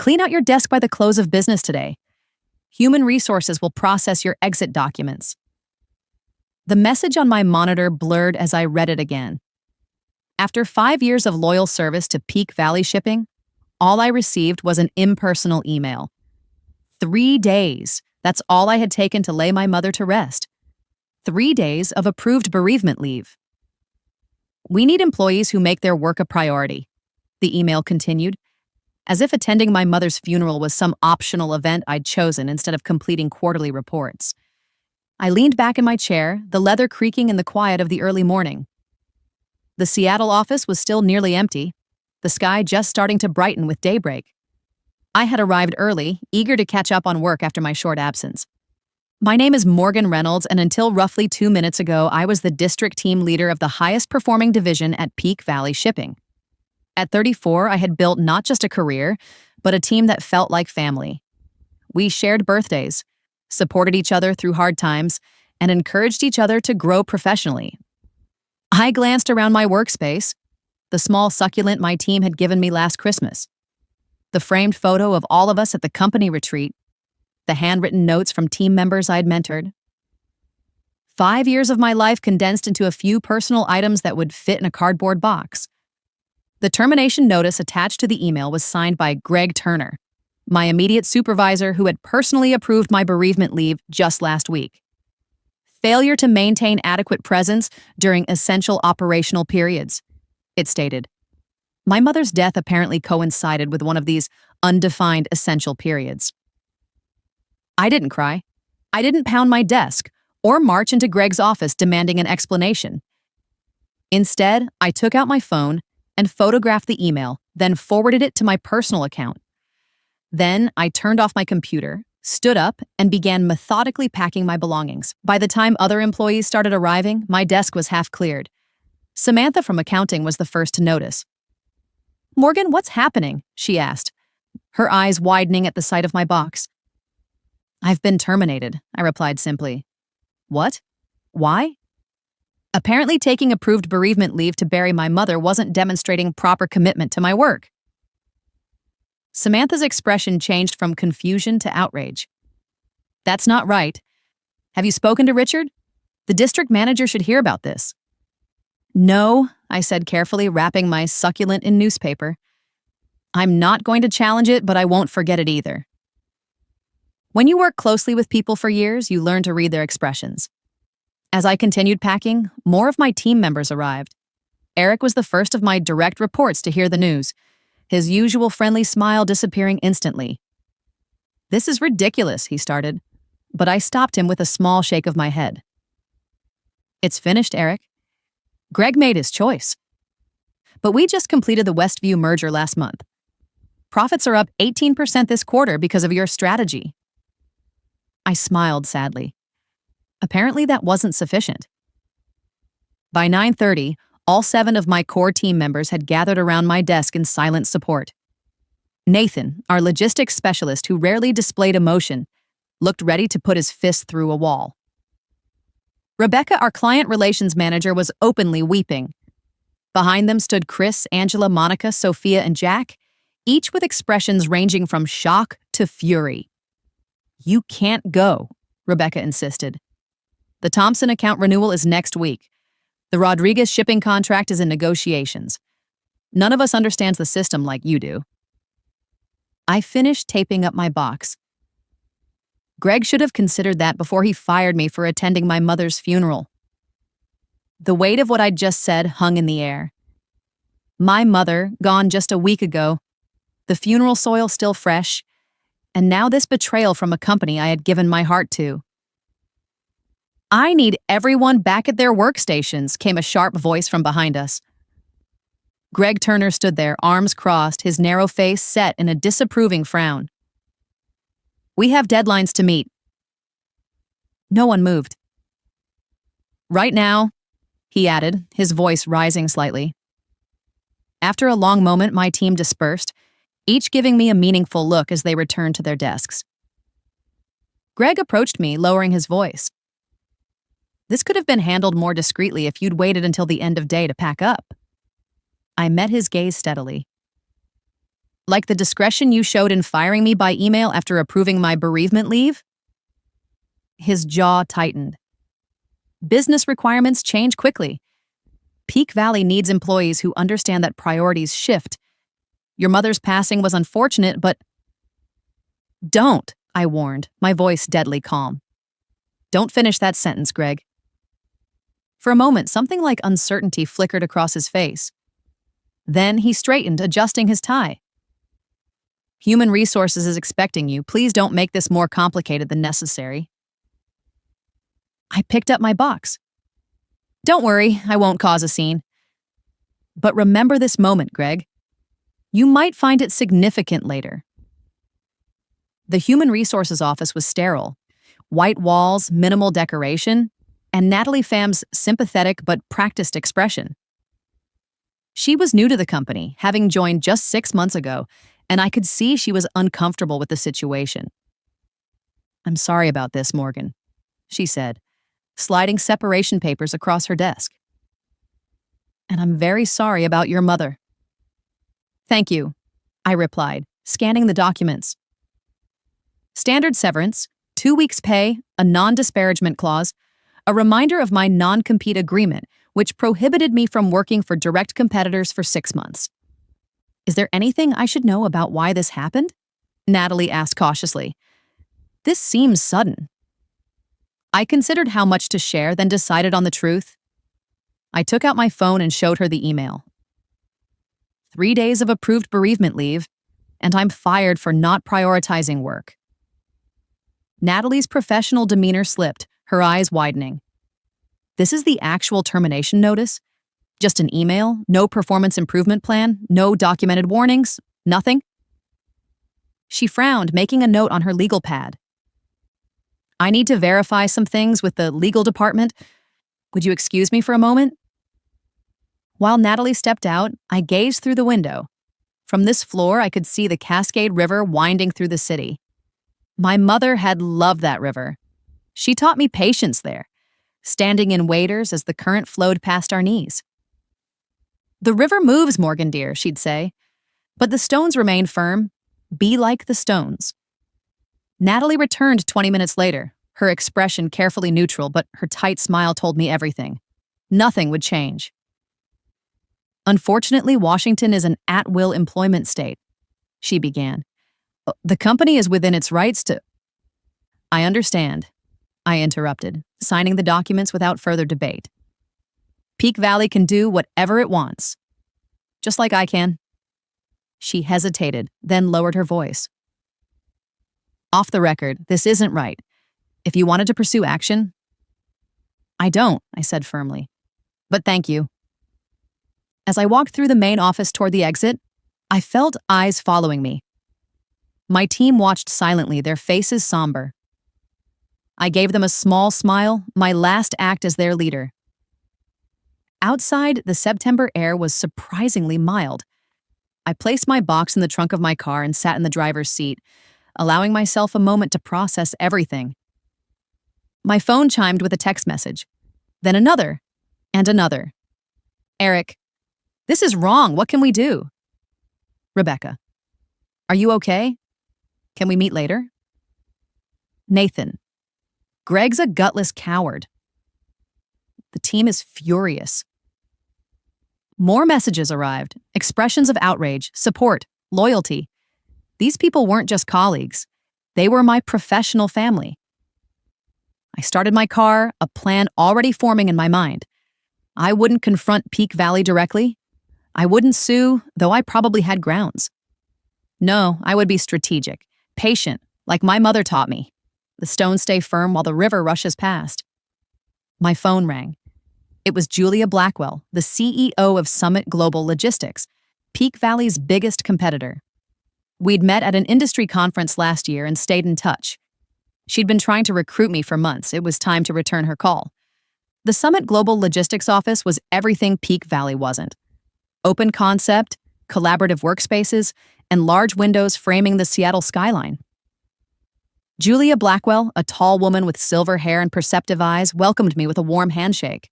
Clean out your desk by the close of business today. Human resources will process your exit documents. The message on my monitor blurred as I read it again. After 5 years of loyal service to Peak Valley Shipping, all I received was an impersonal email. 3 days. That's all I had taken to lay my mother to rest. 3 days of approved bereavement leave. We need employees who make their work a priority, the email continued, as if attending my mother's funeral was some optional event I'd chosen instead of completing quarterly reports. I leaned back in my chair, the leather creaking in the quiet of the early morning. The Seattle office was still nearly empty, the sky just starting to brighten with daybreak. I had arrived early, eager to catch up on work after my short absence. My name is Morgan Reynolds, and until roughly 2 minutes ago, I was the district team leader of the highest performing division at Peak Valley Shipping. At 34, I had built not just a career, but a team that felt like family. We shared birthdays, supported each other through hard times, and encouraged each other to grow professionally. I glanced around my workspace, the small succulent my team had given me last Christmas, the framed photo of all of us at the company retreat, the handwritten notes from team members I'd mentored. 5 years of my life condensed into a few personal items that would fit in a cardboard box. The termination notice attached to the email was signed by Greg Turner, my immediate supervisor who had personally approved my bereavement leave just last week. Failure to maintain adequate presence during essential operational periods, it stated. My mother's death apparently coincided with one of these undefined essential periods. I didn't cry. I didn't pound my desk or march into Greg's office demanding an explanation. Instead, I took out my phone and photographed the email, then forwarded it to my personal account. Then I turned off my computer, stood up, and began methodically packing my belongings. By the time other employees started arriving, my desk was half cleared. Samantha from accounting was the first to notice. "Morgan, what's happening?" she asked, her eyes widening at the sight of my box. "I've been terminated," I replied simply. "What? Why?" Apparently taking approved bereavement leave to bury my mother wasn't demonstrating proper commitment to my work. Samantha's expression changed from confusion to outrage. "That's not right. Have you spoken to Richard? The district manager should hear about this." "No," I said carefully, wrapping my succulent in newspaper. "I'm not going to challenge it, but I won't forget it either." When you work closely with people for years, you learn to read their expressions. As I continued packing, more of my team members arrived. Eric was the first of my direct reports to hear the news, his usual friendly smile disappearing instantly. "This is ridiculous," he started, but I stopped him with a small shake of my head. "It's finished, Eric. Greg made his choice. But we just completed the Westview merger last month. Profits are up 18% this quarter because of your strategy." I smiled sadly. Apparently that wasn't sufficient. By 9:30, all 7 of my core team members had gathered around my desk in silent support. Nathan, our logistics specialist who rarely displayed emotion, looked ready to put his fist through a wall. Rebecca, our client relations manager, was openly weeping. Behind them stood Chris, Angela, Monica, Sophia, and Jack, each with expressions ranging from shock to fury. "You can't go," Rebecca insisted. "The Thompson account renewal is next week. The Rodriguez shipping contract is in negotiations. None of us understands the system like you do." I finished taping up my box. Greg should have considered that before he fired me for attending my mother's funeral. The weight of what I'd just said hung in the air. My mother, gone just a week ago, the funeral soil still fresh, and now this betrayal from a company I had given my heart to. "I need everyone back at their workstations," came a sharp voice from behind us. Greg Turner stood there, arms crossed, his narrow face set in a disapproving frown. "We have deadlines to meet." No one moved. "Right now," he added, his voice rising slightly. After a long moment, my team dispersed, each giving me a meaningful look as they returned to their desks. Greg approached me, lowering his voice. "This could have been handled more discreetly if you'd waited until the end of day to pack up." I met his gaze steadily. Like the discretion you showed in firing me by email after approving my bereavement leave? His jaw tightened. Business requirements change quickly. Peak Valley needs employees who understand that priorities shift. Your mother's passing was unfortunate, but... Don't, I warned, my voice deadly calm. Don't finish that sentence, Greg. For a moment, something like uncertainty flickered across his face. Then he straightened, adjusting his tie. Human Resources is expecting you. Please don't make this more complicated than necessary. I picked up my box. Don't worry, I won't cause a scene. But remember this moment, Greg. You might find it significant later. The Human Resources office was sterile. White walls, minimal decoration, and Natalie Pham's sympathetic but practiced expression. She was new to the company, having joined just 6 months ago, and I could see she was uncomfortable with the situation. I'm sorry about this, Morgan, she said, sliding separation papers across her desk. And I'm very sorry about your mother. Thank you, I replied, scanning the documents. Standard severance, 2 weeks' pay, a non-disparagement clause, a reminder of my non-compete agreement, which prohibited me from working for direct competitors for 6 months. Is there anything I should know about why this happened? Natalie asked cautiously. This seems sudden. I considered how much to share, then decided on the truth. I took out my phone and showed her the email. 3 days of approved bereavement leave, and I'm fired for not prioritizing work. Natalie's professional demeanor slipped, her eyes widening. This is the actual termination notice? Just an email? No performance improvement plan? No documented warnings? Nothing? She frowned, making a note on her legal pad. I need to verify some things with the legal department. Would you excuse me for a moment? While Natalie stepped out, I gazed through the window. From this floor, I could see the Cascade River winding through the city. My mother had loved that river. She taught me patience there, standing in waders as the current flowed past our knees. The river moves, Morgan dear, she'd say, but the stones remain firm. Be like the stones. Natalie returned 20 minutes later, her expression carefully neutral, but her tight smile told me everything. Nothing would change. Unfortunately, Washington is an at-will employment state, she began. The company is within its rights to... I understand, I interrupted, signing the documents without further debate. Peak Valley can do whatever it wants. Just like I can. She hesitated, then lowered her voice. Off the record, this isn't right. If you wanted to pursue action... I don't, I said firmly. But thank you. As I walked through the main office toward the exit, I felt eyes following me. My team watched silently, their faces somber. I gave them a small smile, my last act as their leader. Outside, the September air was surprisingly mild. I placed my box in the trunk of my car and sat in the driver's seat, allowing myself a moment to process everything. My phone chimed with a text message, then another, and another. Eric, this is wrong. What can we do? Rebecca, are you okay? Can we meet later? Nathan, Greg's a gutless coward. The team is furious. More messages arrived, expressions of outrage, support, loyalty. These people weren't just colleagues. They were my professional family. I started my car, a plan already forming in my mind. I wouldn't confront Peak Valley directly. I wouldn't sue, though I probably had grounds. No, I would be strategic, patient, like my mother taught me. The stones stay firm while the river rushes past. My phone rang. It was Julia Blackwell, the CEO of Summit Global Logistics, Peak Valley's biggest competitor. We'd met at an industry conference last year and stayed in touch. She'd been trying to recruit me for months. It was time to return her call. The Summit Global Logistics office was everything Peak Valley wasn't. Open concept, collaborative workspaces, and large windows framing the Seattle skyline. Julia Blackwell, a tall woman with silver hair and perceptive eyes, welcomed me with a warm handshake.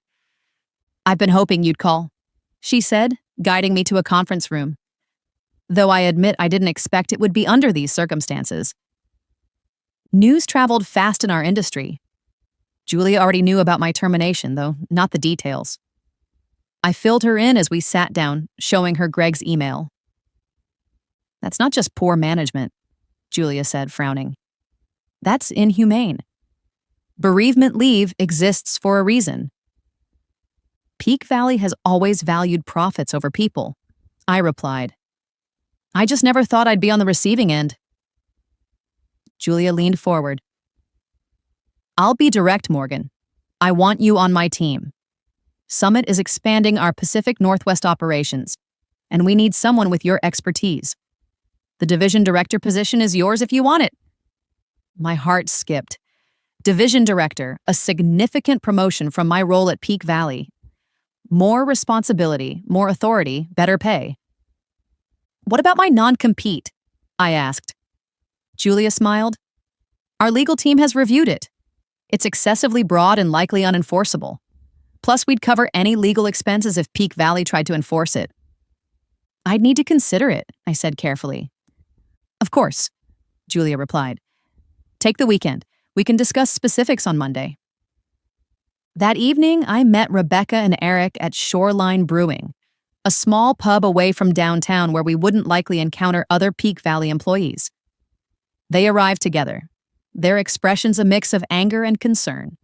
I've been hoping you'd call, she said, guiding me to a conference room. though I admit I didn't expect it would be under these circumstances. News traveled fast in our industry. Julia already knew about my termination, though not the details. I filled her in as we sat down, showing her Greg's email. "That's not just poor management," Julia said, frowning. "That's inhumane. Bereavement leave exists for a reason." "Peak Valley has always valued profits over people," I replied. "I just never thought I'd be on the receiving end." Julia leaned forward. "I'll be direct, Morgan. I want you on my team. Summit is expanding our Pacific Northwest operations, and we need someone with your expertise. The division director position is yours if you want it." My heart skipped. Division director, a significant promotion from my role at Peak Valley. More responsibility, more authority, better pay. "What about my non-compete?" I asked. Julia smiled. "Our legal team has reviewed it. It's excessively broad and likely unenforceable. Plus, we'd cover any legal expenses if Peak Valley tried to enforce it." "I'd need to consider it," I said carefully. "Of course," Julia replied. "Take the weekend. We can discuss specifics on Monday." That evening, I met Rebecca and Eric at Shoreline Brewing, a small pub away from downtown where we wouldn't likely encounter other Peak Valley employees. They arrived together, their expressions a mix of anger and concern.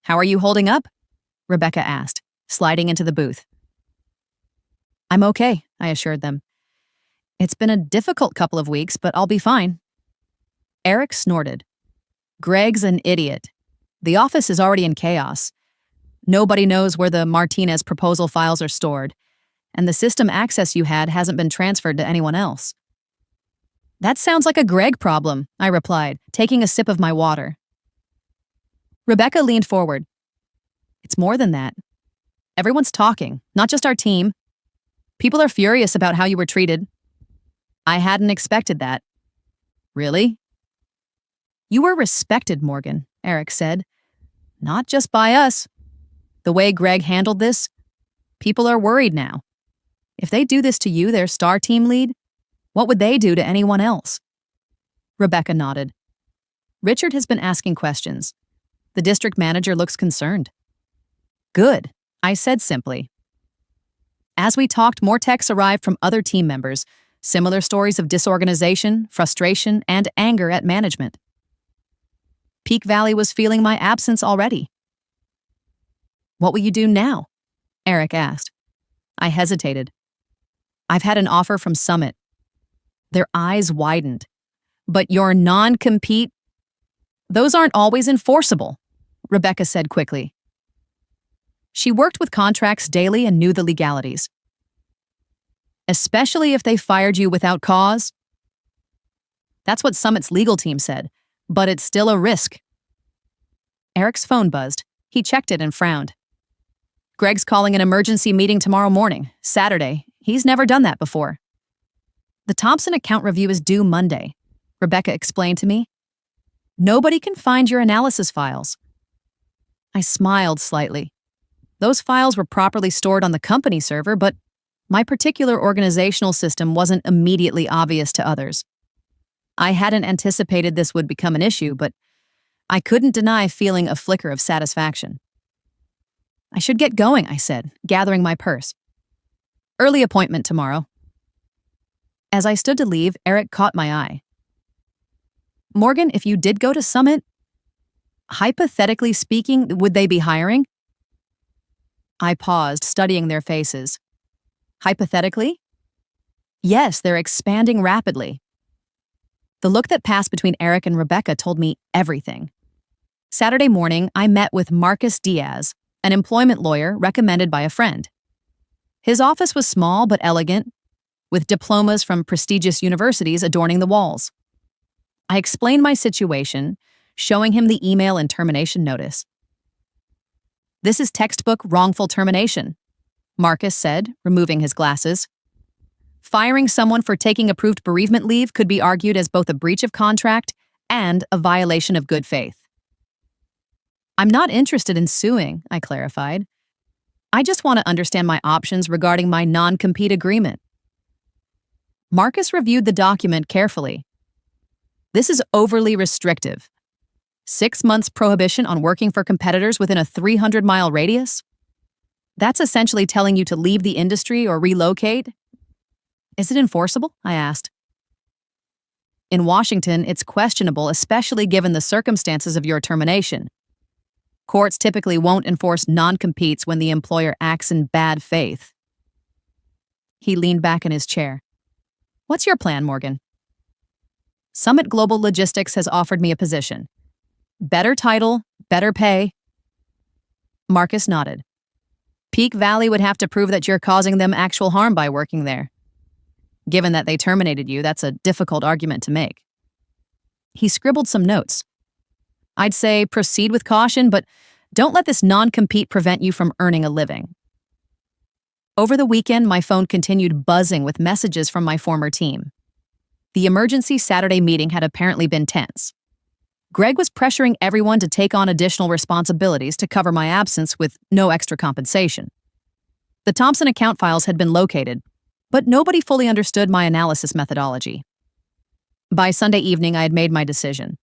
"How are you holding up?" Rebecca asked, sliding into the booth. "I'm okay," I assured them. "It's been a difficult couple of weeks, but I'll be fine." Eric snorted. "Greg's an idiot. The office is already in chaos. Nobody knows where the Martinez proposal files are stored, and the system access you had hasn't been transferred to anyone else." "That sounds like a Greg problem," I replied, taking a sip of my water. Rebecca leaned forward. "It's more than that. Everyone's talking, not just our team. People are furious about how you were treated." "I hadn't expected that." "Really?" "You were respected, Morgan," Eric said. "Not just by us. The way Greg handled this, people are worried now. If they do this to you, their star team lead, what would they do to anyone else?" Rebecca nodded. "Richard has been asking questions. The district manager looks concerned." "Good," I said simply. As we talked, more texts arrived from other team members, similar stories of disorganization, frustration, and anger at management. Peak Valley was feeling my absence already. "What will you do now?" Eric asked. I hesitated. "I've had an offer from Summit." Their eyes widened. "But your non-compete? Those aren't always enforceable," Rebecca said quickly. She worked with contracts daily and knew the legalities. "Especially if they fired you without cause?" "That's what Summit's legal team said, but it's still a risk." Eric's phone buzzed. He checked it and frowned. "Greg's calling an emergency meeting tomorrow morning, Saturday. He's never done that before." "The Thompson account review is due Monday," Rebecca explained to me. "Nobody can find your analysis files." I smiled slightly. Those files were properly stored on the company server, but my particular organizational system wasn't immediately obvious to others. I hadn't anticipated this would become an issue, but I couldn't deny feeling a flicker of satisfaction. "I should get going," I said, gathering my purse. "Early appointment tomorrow." As I stood to leave, Eric caught my eye. "Morgan, if you did go to Summit, hypothetically speaking, would they be hiring?" I paused, studying their faces. "Hypothetically?" "Yes, they're expanding rapidly." The look that passed between Eric and Rebecca told me everything. Saturday morning, I met with Marcus Diaz, an employment lawyer recommended by a friend. His office was small but elegant, with diplomas from prestigious universities adorning the walls. I explained my situation, showing him the email and termination notice. "This is textbook wrongful termination," Marcus said, removing his glasses. "Firing someone for taking approved bereavement leave could be argued as both a breach of contract and a violation of good faith." "I'm not interested in suing," I clarified. "I just want to understand my options regarding my non-compete agreement." Marcus reviewed the document carefully. This is overly restrictive. 6 months prohibition on working for competitors within a 300-mile radius? That's essentially telling you to leave the industry or relocate. Is it enforceable? I asked. In Washington, it's questionable, especially given the circumstances of your termination. Courts typically won't enforce non-competes when the employer acts in bad faith. He leaned back in his chair. What's your plan, Morgan? Summit Global Logistics has offered me a position. Better title, better pay. Marcus nodded. Peak Valley would have to prove that you're causing them actual harm by working there. Given that they terminated you, that's a difficult argument to make. He scribbled some notes. I'd say proceed with caution, but don't let this non-compete prevent you from earning a living. Over the weekend, my phone continued buzzing with messages from my former team. The emergency Saturday meeting had apparently been tense. Greg was pressuring everyone to take on additional responsibilities to cover my absence with no extra compensation. The Thompson account files had been located, but nobody fully understood my analysis methodology. By Sunday evening, I had made my decision.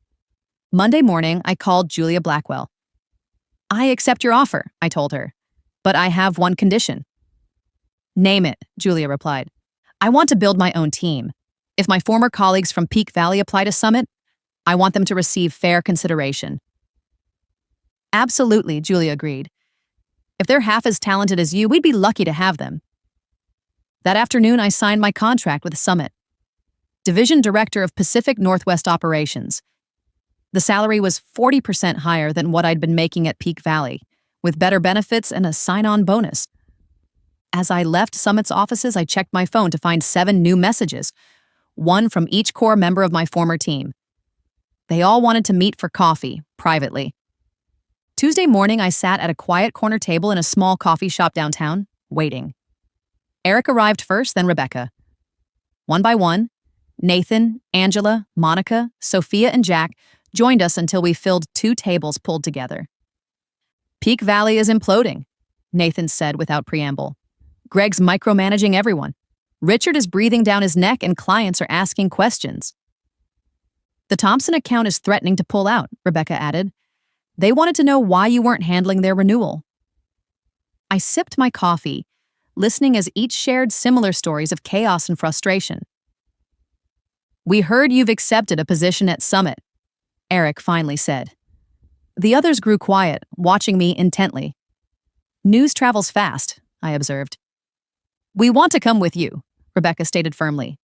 Monday morning, I called Julia Blackwell. I accept your offer, I told her, but I have one condition. Name it, Julia replied. I want to build my own team. If my former colleagues from Peak Valley apply to Summit, I want them to receive fair consideration. Absolutely, Julia agreed. If they're half as talented as you, we'd be lucky to have them. That afternoon, I signed my contract with Summit, Division Director of Pacific Northwest Operations. The salary was 40% higher than what I'd been making at Peak Valley, with better benefits and a sign-on bonus. As I left Summit's offices, I checked my phone to find 7 new messages, one from each core member of my former team. They all wanted to meet for coffee, privately. Tuesday morning, I sat at a quiet corner table in a small coffee shop downtown, waiting. Eric arrived first, then Rebecca. One by one, Nathan, Angela, Monica, Sophia, and Jack joined us until we filled 2 tables pulled together. Peak Valley is imploding, Nathan said without preamble. Greg's micromanaging everyone. Richard is breathing down his neck and clients are asking questions. The Thompson account is threatening to pull out, Rebecca added. They wanted to know why you weren't handling their renewal. I sipped my coffee, listening as each shared similar stories of chaos and frustration. We heard you've accepted a position at Summit, Eric finally said. The others grew quiet, watching me intently. News travels fast, I observed. We want to come with you, Rebecca stated firmly.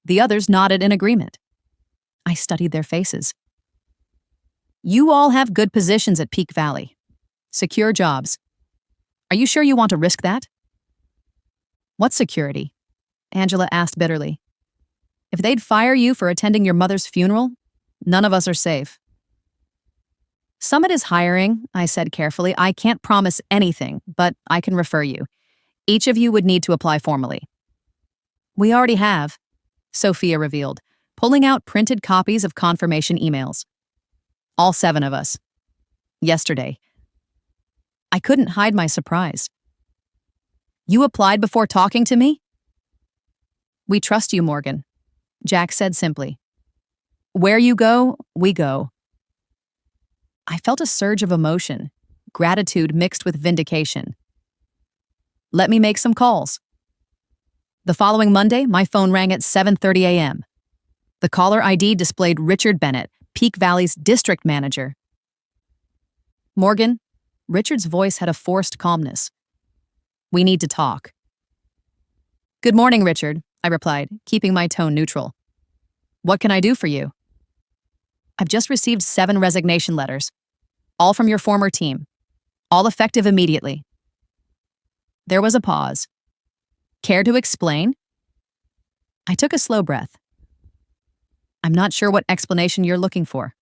The others nodded in agreement. I studied their faces. You all have good positions at Peak Valley. Secure jobs. Are you sure you want to risk that? What security? Angela asked bitterly. If they'd fire you for attending your mother's funeral, none of us are safe. Summit is hiring, I said carefully. I can't promise anything, but I can refer you. Each of you would need to apply formally. We already have, Sophia revealed, pulling out printed copies of confirmation emails. All 7 of us. Yesterday. I couldn't hide my surprise. You applied before talking to me? We trust you, Morgan, Jack said simply. Where you go, we go. I felt a surge of emotion, gratitude mixed with vindication. Let me make some calls. The following Monday, my phone rang at 7:30 a.m. The caller ID displayed Richard Bennett, Peak Valley's district manager. Morgan, Richard's voice had a forced calmness. We need to talk. Good morning, Richard, I replied, keeping my tone neutral. What can I do for you? I've just received 7 resignation letters, all from your former team, all effective immediately. There was a pause. Care to explain? I took a slow breath. I'm not sure what explanation you're looking for.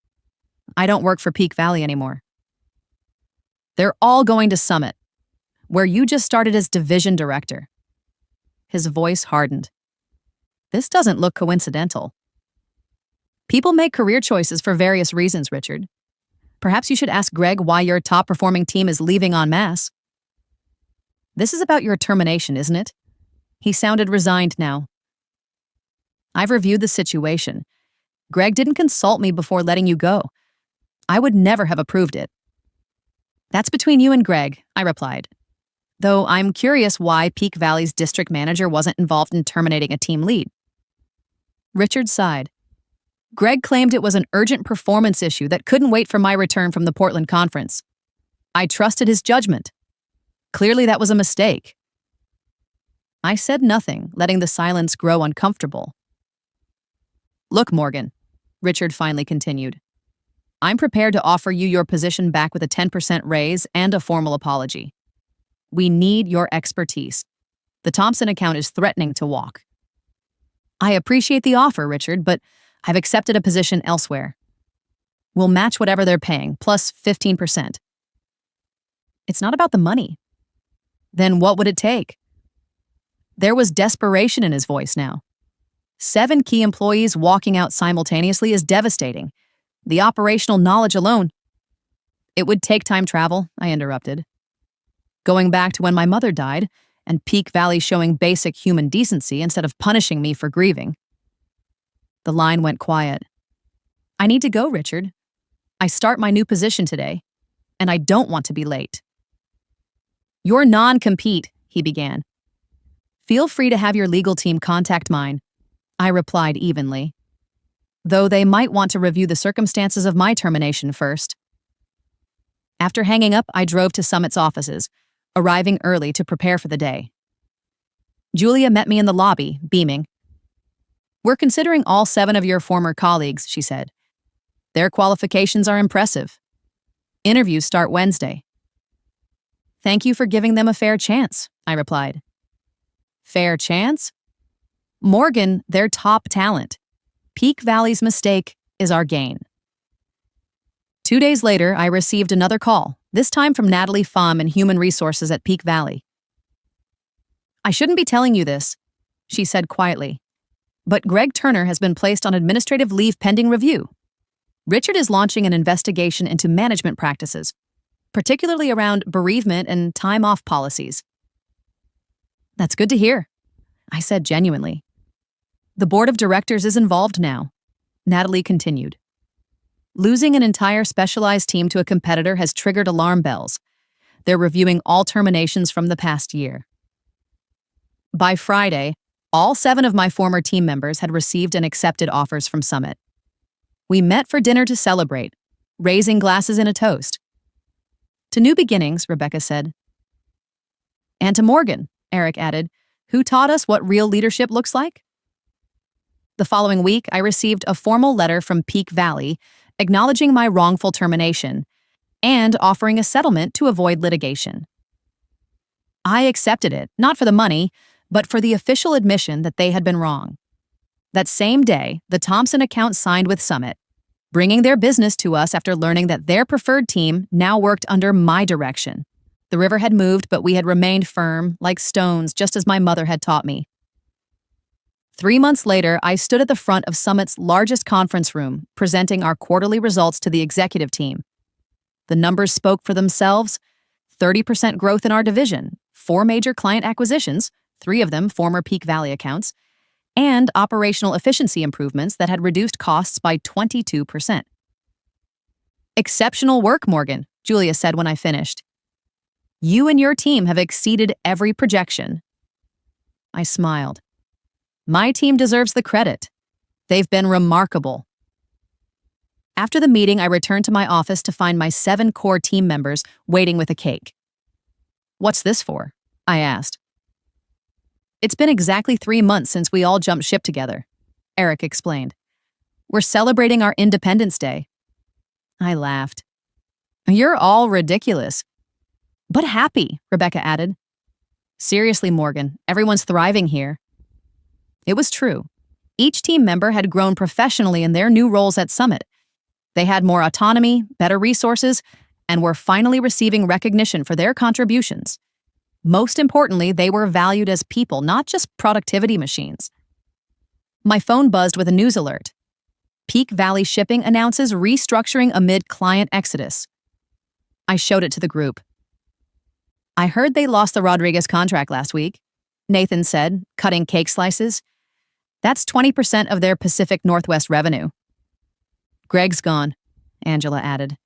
I don't work for Peak Valley anymore. They're all going to Summit, where you just started as division director. His voice hardened. This doesn't look coincidental. People make career choices for various reasons, Richard. Perhaps you should ask Greg why your top-performing team is leaving en masse. This is about your termination, isn't it? He sounded resigned now. I've reviewed the situation. Greg didn't consult me before letting you go. I would never have approved it. That's between you and Greg, I replied. Though I'm curious why Peak Valley's district manager wasn't involved in terminating a team lead. Richard sighed. Greg claimed it was an urgent performance issue that couldn't wait for my return from the Portland conference. I trusted his judgment. Clearly that was a mistake. I said nothing, letting the silence grow uncomfortable. Look, Morgan, Richard finally continued. I'm prepared to offer you your position back with a 10% raise and a formal apology. We need your expertise. The Thompson account is threatening to walk. I appreciate the offer, Richard, but I've accepted a position elsewhere. We'll match whatever they're paying, plus 15%. It's not about the money. Then what would it take? There was desperation in his voice now. 7 key employees walking out simultaneously is devastating. The operational knowledge alone. It would take time travel, I interrupted. Going back to when my mother died, and Peak Valley showing basic human decency instead of punishing me for grieving. The line went quiet. I need to go, Richard. I start my new position today, and I don't want to be late. Your non-compete, he began. Feel free to have your legal team contact mine, I replied evenly. Though they might want to review the circumstances of my termination first. After hanging up, I drove to Summit's offices, arriving early to prepare for the day. Julia met me in the lobby, beaming. We're considering all 7 of your former colleagues, she said. Their qualifications are impressive. Interviews start Wednesday. Thank you for giving them a fair chance, I replied. Fair chance? Morgan, their top talent. Peak Valley's mistake is our gain. 2 days later, I received another call, this time from Natalie Pham in Human Resources at Peak Valley. I shouldn't be telling you this, she said quietly, but Greg Turner has been placed on administrative leave pending review. Richard is launching an investigation into management practices, particularly around bereavement and time-off policies. That's good to hear, I said genuinely. The board of directors is involved now, Natalie continued. Losing an entire specialized team to a competitor has triggered alarm bells. They're reviewing all terminations from the past year. By Friday, all 7 of my former team members had received and accepted offers from Summit. We met for dinner to celebrate, raising glasses in a toast. To new beginnings, Rebecca said. And to Morgan, Eric added, who taught us what real leadership looks like. The following week, I received a formal letter from Peak Valley acknowledging my wrongful termination and offering a settlement to avoid litigation. I accepted it, not for the money, but for the official admission that they had been wrong. That same day, the Thompson account signed with Summit, bringing their business to us after learning that their preferred team now worked under my direction. The river had moved, but we had remained firm, like stones, just as my mother had taught me. 3 months later, I stood at the front of Summit's largest conference room, presenting our quarterly results to the executive team. The numbers spoke for themselves: 30% growth in our division, 4 major client acquisitions, 3 of them former Peak Valley accounts, and operational efficiency improvements that had reduced costs by 22%. Exceptional work, Morgan, Julia said when I finished. You and your team have exceeded every projection. I smiled. My team deserves the credit. They've been remarkable. After the meeting, I returned to my office to find my 7 core team members waiting with a cake. What's this for? I asked. It's been exactly 3 months since we all jumped ship together, Eric explained. We're celebrating our Independence Day. I laughed. You're all ridiculous. But happy, Rebecca added. Seriously, Morgan, everyone's thriving here. It was true. Each team member had grown professionally in their new roles at Summit. They had more autonomy, better resources, and were finally receiving recognition for their contributions. Most importantly, they were valued as people, not just productivity machines. My phone buzzed with a news alert. Peak Valley Shipping announces restructuring amid client exodus. I showed it to the group. I heard they lost the Rodriguez contract last week, Nathan said, cutting cake slices. That's 20% of their Pacific Northwest revenue. Greg's gone, Angela added.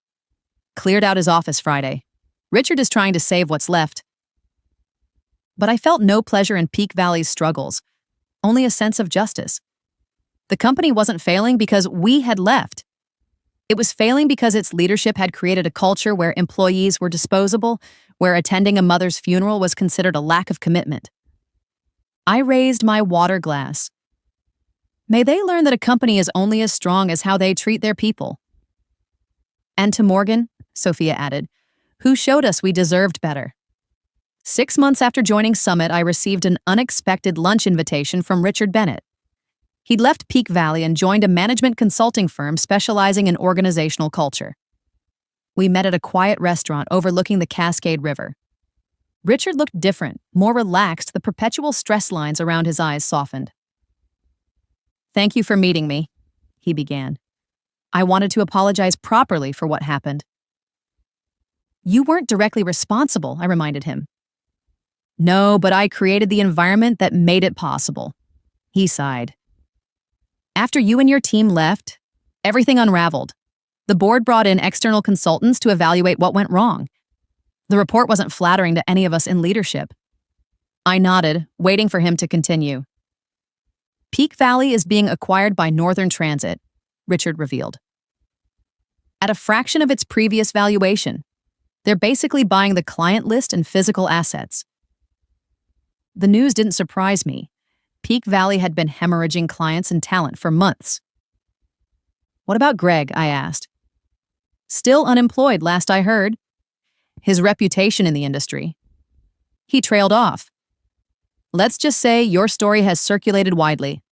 Cleared out his office Friday. Richard is trying to save what's left. But I felt no pleasure in Peak Valley's struggles, only a sense of justice. The company wasn't failing because we had left. It was failing because its leadership had created a culture where employees were disposable, where attending a mother's funeral was considered a lack of commitment. I raised my water glass. May they learn that a company is only as strong as how they treat their people. And to Morgan, Sophia added, who showed us we deserved better. 6 months after joining Summit, I received an unexpected lunch invitation from Richard Bennett. He'd left Peak Valley and joined a management consulting firm specializing in organizational culture. We met at a quiet restaurant overlooking the Cascade River. Richard looked different, more relaxed, the perpetual stress lines around his eyes softened. Thank you for meeting me, he began. I wanted to apologize properly for what happened. You weren't directly responsible, I reminded him. No, but I created the environment that made it possible. He sighed. After you and your team left, everything unraveled. The board brought in external consultants to evaluate what went wrong. The report wasn't flattering to any of us in leadership. I nodded, waiting for him to continue. Peak Valley is being acquired by Northern Transit, Richard revealed. At a fraction of its previous valuation. They're basically buying the client list and physical assets. The news didn't surprise me. Peak Valley had been hemorrhaging clients and talent for months. What about Greg? I asked. Still unemployed, last I heard. His reputation in the industry. He trailed off. Let's just say your story has circulated widely.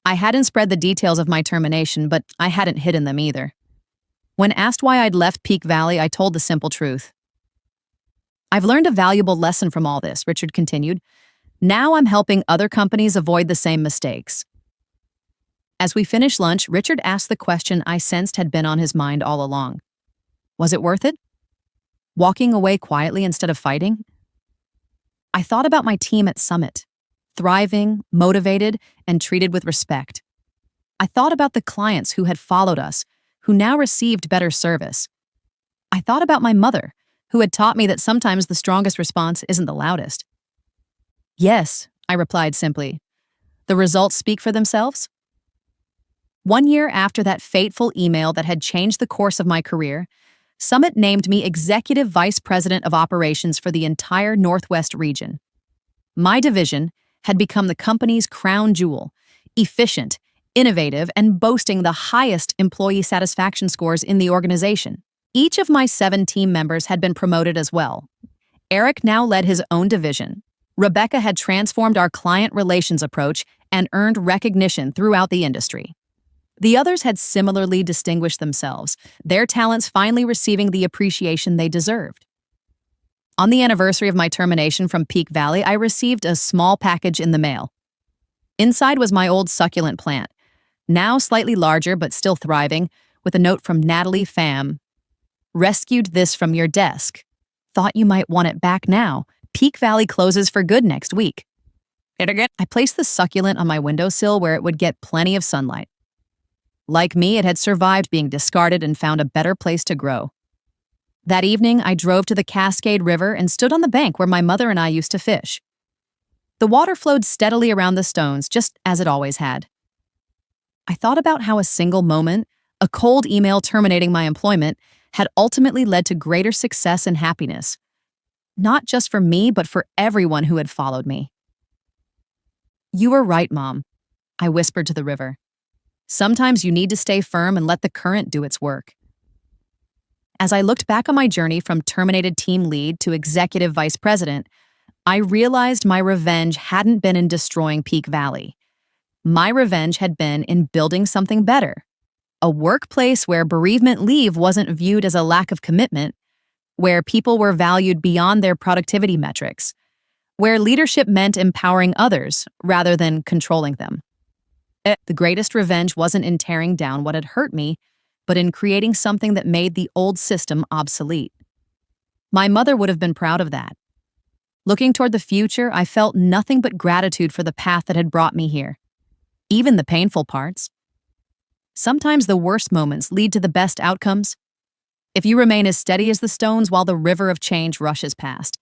I hadn't spread the details of my termination, but I hadn't hidden them either. When asked why I'd left Peak Valley, I told the simple truth. I've learned a valuable lesson from all this, Richard continued. Now I'm helping other companies avoid the same mistakes. As we finished lunch, Richard asked the question I sensed had been on his mind all along. Was it worth it? Walking away quietly instead of fighting? I thought about my team at Summit, thriving, motivated, and treated with respect. I thought about the clients who had followed us, who now received better service. I thought about my mother, who had taught me that sometimes the strongest response isn't the loudest. Yes, I replied simply. The results speak for themselves. 1 year after that fateful email that had changed the course of my career, Summit named me Executive Vice President of Operations for the entire Northwest region. My division had become the company's crown jewel, efficient, innovative, and boasting the highest employee satisfaction scores in the organization. Each of my 7 team members had been promoted as well. Eric now led his own division. Rebecca had transformed our client relations approach and earned recognition throughout the industry. The others had similarly distinguished themselves, their talents finally receiving the appreciation they deserved. On the anniversary of my termination from Peak Valley, I received a small package in the mail. Inside was my old succulent plant, now slightly larger but still thriving, with a note from Natalie Pham. Rescued this from your desk. Thought you might want it back now. Peak Valley closes for good next week. I placed the succulent on my windowsill where it would get plenty of sunlight. Like me, it had survived being discarded and found a better place to grow. That evening, I drove to the Cascade River and stood on the bank where my mother and I used to fish. The water flowed steadily around the stones, just as it always had. I thought about how a single moment, a cold email terminating my employment, had ultimately led to greater success and happiness. Not just for me, but for everyone who had followed me. You were right, Mom, I whispered to the river. Sometimes you need to stay firm and let the current do its work. As I looked back on my journey from terminated team lead to executive vice president, I realized my revenge hadn't been in destroying Peak Valley. My revenge had been in building something better. A workplace where bereavement leave wasn't viewed as a lack of commitment, where people were valued beyond their productivity metrics, where leadership meant empowering others rather than controlling them. The greatest revenge wasn't in tearing down what had hurt me, but in creating something that made the old system obsolete. My mother would have been proud of that. Looking toward the future, I felt nothing but gratitude for the path that had brought me here. even the painful parts. Sometimes the worst moments lead to the best outcomes. If you remain as steady as the stones while the river of change rushes past.